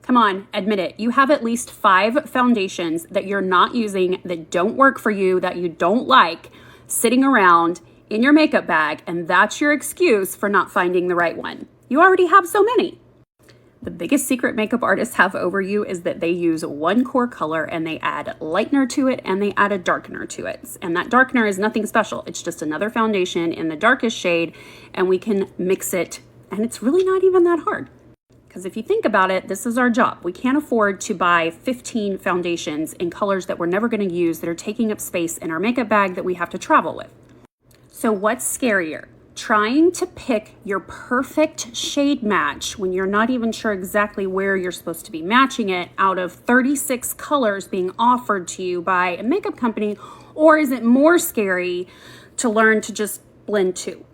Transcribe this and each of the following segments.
Come on, admit it. You have at least 5 foundations that you're not using, that don't work for you, that you don't like, sitting around in your makeup bag, and that's your excuse for not finding the right one. You already have so many. The biggest secret makeup artists have over you is that they use one core color and they add lightener to it and they add a darkener to it. And that darkener is nothing special. It's just another foundation in the darkest shade, and we can mix it, and it's really not even that hard. Because if you think about it, this is our job. We can't afford to buy 15 foundations in colors that we're never going to use, that are taking up space in our makeup bag that we have to travel with. So what's scarier? Trying to pick your perfect shade match when you're not even sure exactly where you're supposed to be matching it out of 36 colors being offered to you by a makeup company, or is it more scary to learn to just blend two?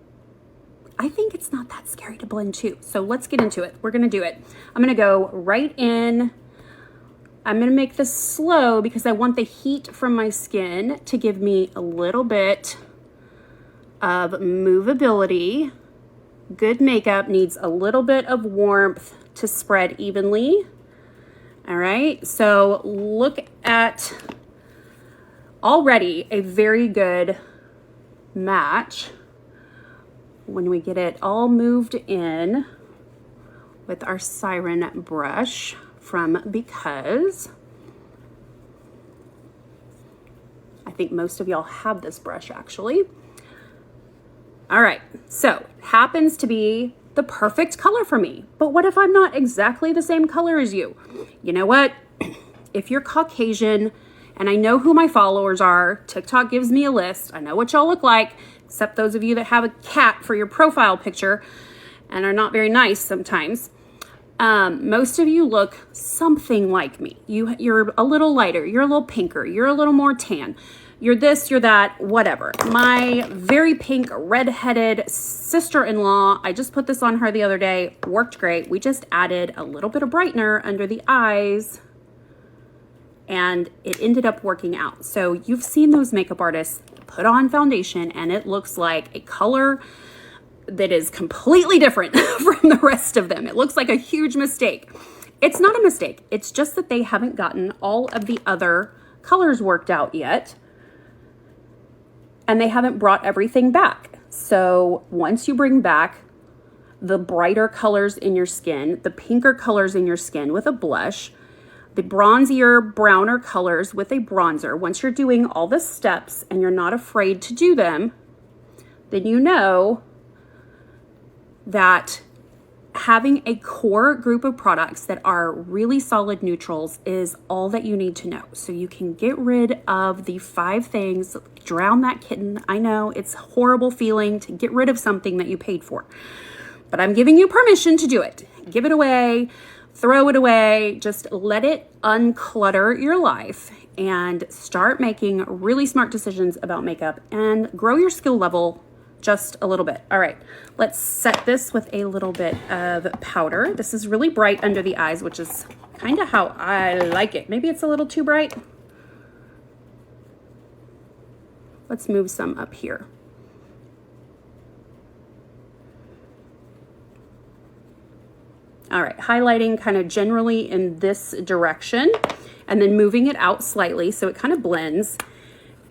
I think it's not that scary to blend two. So let's get into it. We're gonna do it. I'm gonna go right in. I'm gonna make this slow because I want the heat from my skin to give me a little bit of movability. Good makeup needs a little bit of warmth to spread evenly. All right, so look at already a very good match when we get it all moved in with our Siren brush from Because. I think most of y'all have this brush actually. All right, so happens to be the perfect color for me. But what if I'm not exactly the same color as you? You know what? If you're Caucasian, and I know who my followers are, TikTok gives me a list. I know what y'all look like, except those of you that have a cat for your profile picture and are not very nice sometimes. Most of you look something like me. You're a little lighter, you're a little pinker, you're a little more tan. You're this, you're that, whatever. My very pink, redheaded sister-in-law, I just put this on her the other day, worked great. We just added a little bit of brightener under the eyes, and it ended up working out. So you've seen those makeup artists put on foundation, and it looks like a color that is completely different from the rest of them. It looks like a huge mistake. It's not a mistake. It's just that they haven't gotten all of the other colors worked out yet, and they haven't brought everything back. So once you bring back the brighter colors in your skin, the pinker colors in your skin with a blush, the bronzier, browner colors with a bronzer, once you're doing all the steps and you're not afraid to do them, then you know that having a core group of products that are really solid neutrals is all that you need to know. So you can get rid of the 5 things, drown that kitten. I know it's a horrible feeling to get rid of something that you paid for, but I'm giving you permission to do it. Give it away, throw it away, just let it unclutter your life and start making really smart decisions about makeup and grow your skill level just a little bit. All right, let's set this with a little bit of powder. This is really bright under the eyes, which is kind of how I like it. Maybe it's a little too bright. Let's move some up here. All right, highlighting kind of generally in this direction and then moving it out slightly so it kind of blends.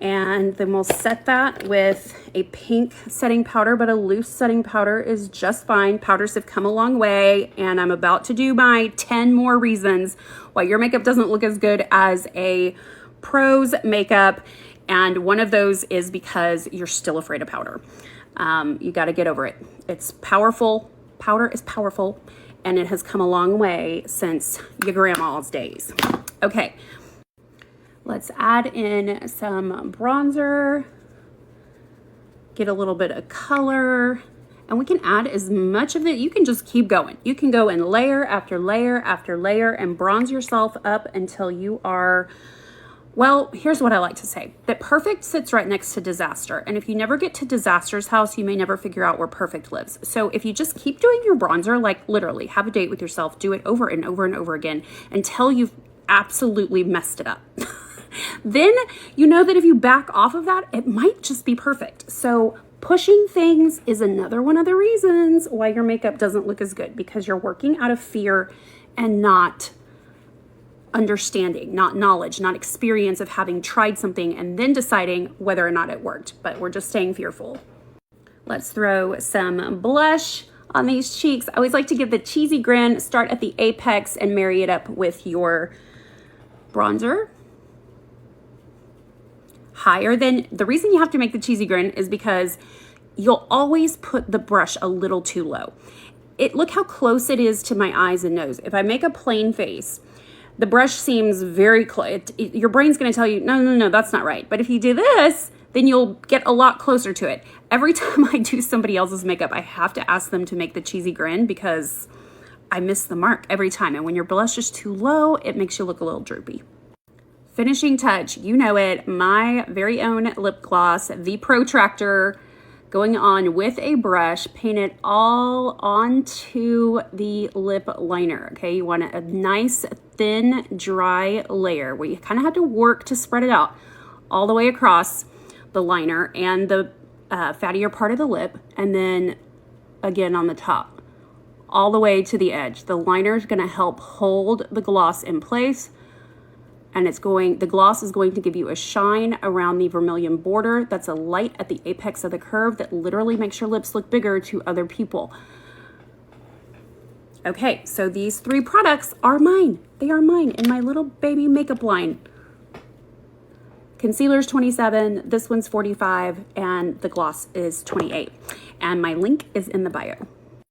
And then we'll set that with a pink setting powder, but a loose setting powder is just fine. Powders have come a long way, and I'm about to do my 10 more reasons why your makeup doesn't look as good as a pro's makeup. And one of those is because you're still afraid of powder. You got to get over it. It's powerful. Powder is powerful, and it has come a long way since your grandma's days. Okay. Let's add in some bronzer, get a little bit of color, and we can add as much of it. You can just keep going. You can go in layer after layer after layer and bronze yourself up until you are, well, here's what I like to say, that perfect sits right next to disaster. And if you never get to disaster's house, you may never figure out where perfect lives. So if you just keep doing your bronzer, like literally have a date with yourself, do it over and over and over again until you've absolutely messed it up. Then you know that if you back off of that, it might just be perfect. So pushing things is another one of the reasons why your makeup doesn't look as good, because you're working out of fear and not understanding, not knowledge, not experience of having tried something and then deciding whether or not it worked. But we're just staying fearful. Let's throw some blush on these cheeks. I always like to give the cheesy grin, start at the apex and marry it up with your bronzer. Higher than, the reason you have to make the cheesy grin is because you'll always put the brush a little too low. Look how close it is to my eyes and nose. If I make a plain face, the brush seems very close. Your brain's gonna tell you, no, that's not right. But if you do this, then you'll get a lot closer to it. Every time I do somebody else's makeup, I have to ask them to make the cheesy grin because I miss the mark every time. And when your blush is too low, it makes you look a little droopy. Finishing touch, you know it, my very own lip gloss, the Protractor, going on with a brush, paint it all onto the lip liner, okay? You want a nice, thin, dry layer where you kind of have to work to spread it out all the way across the liner and the fattier part of the lip, and then again on the top, all the way to the edge. The liner is gonna help hold the gloss in place, and the gloss is going to give you a shine around the vermilion border. That's a light at the apex of the curve that literally makes your lips look bigger to other people. Okay, so these 3 products are mine. They are mine in my little baby makeup line. Concealer's $27, this one's $45, and the gloss is $28. And my link is in the bio.